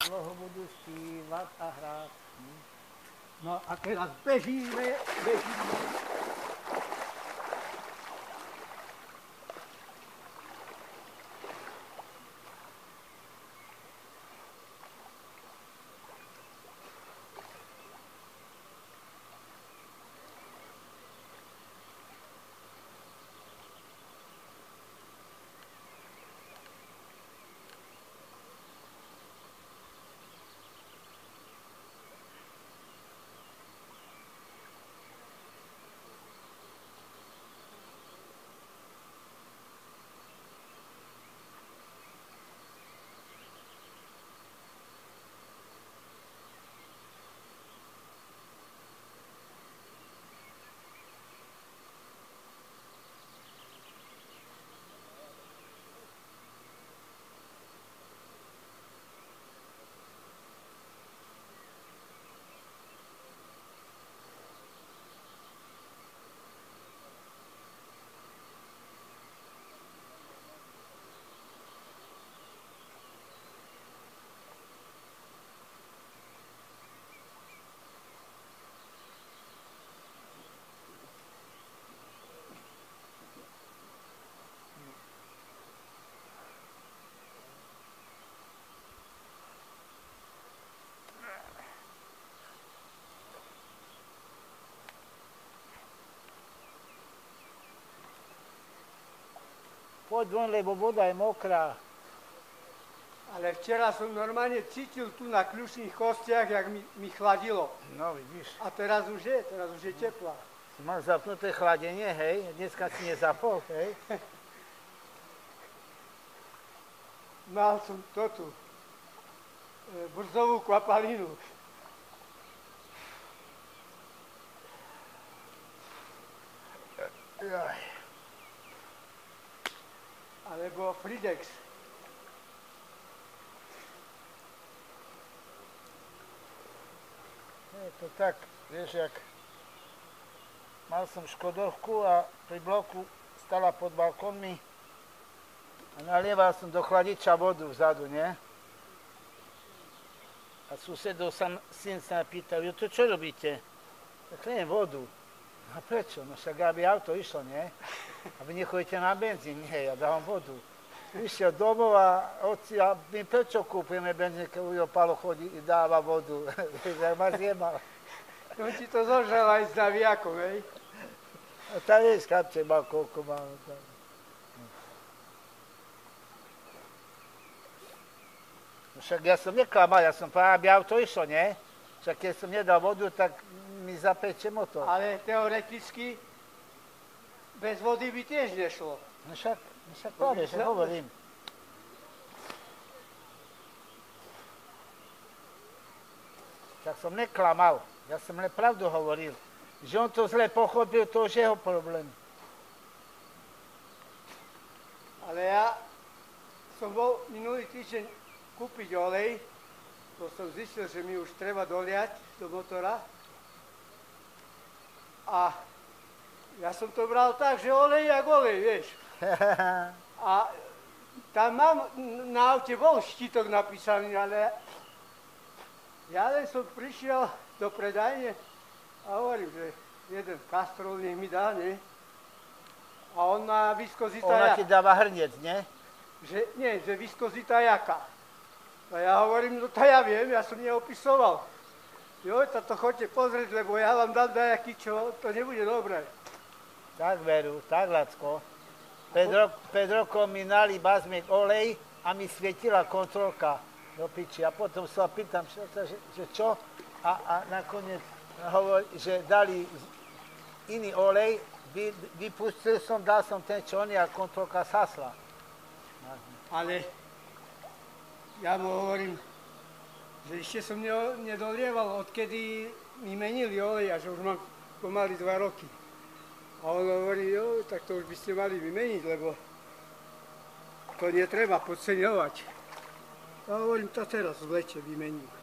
dlouho budu zpívat a hrát. No a teraz bežíme. Poď von, lebo voda je mokrá. Ale včera som normálne cítil tu na kľúčných kostiach, jak mi chladilo. No vidíš. A teraz už je teplá. Si mal zapnuté chladenie, hej? Dneska si nezapol, hej? Mal som to tu, brzovú kvapalinu. Alebo Fridex. Je to tak, vieš, jak mal som Škodovku a pri bloku stala pod balkónmi a nalieval som do chladiča vodu vzadu, nie? A susedov syn sa pýtal, to čo robíte? Tak lejem vodu. A prečo? No však aby auto išlo, nie? A vy nechodíte na benzín, nie, ja dávam vodu. Išiel domov a oci, a my prečo kúpime benzín, keď Ujo Palo chodí i dáva vodu? Tak ma zjebal. On ti to zožral aj s navijakom, hej? A tam vieš, kapče mal, koľko mal. No však ja som neklamal, ja som povedal, aby auto išlo, nie? Však keď som nedal vodu, tak mi zapeče motor. Ale teoreticky bez vody by tiež nešlo. No však práve, že hovorím. Tak som neklamal, ja som len pravdu hovoril. Že on to zle pochopil, to už je jeho problém. Ale ja som bol minulý týždeň kúpiť olej, to som zistil, že mi už treba doliať do motora. A ja som to bral tak, že olej jak olej, vieš. A tam mám, na aute bol štítok napísaný, ale ja len som prišiel do predajne a hovorím, že jeden kastrol nech mi dá, nie? A on má viskozita Ona ti dáva hrniec, nie? Že viskozita jaká. A ja hovorím, no to ja viem, ja som neopisoval. Joj, to chodte pozrieť, lebo ja vám dám dajaký čo, to nebude dobré. Tak veru, tak Lacko. 5 rokov mi nali bazmek olej a mi svietila kontrolka do piči. A potom sa pýtam, že čo? A nakoniec hovorí, že dali iný olej, vypustil som, dal som ten čony a kontrolka sasla. Ale ja mu hovorím, že ešte som nedolieval, odkedy mi menili olej a že už mám pomaly 2 roky. A on hovorí, jo, tak to už by ste mali vymeniť, lebo to netreba podceňovať. A hovorím, to teraz v lete vymením.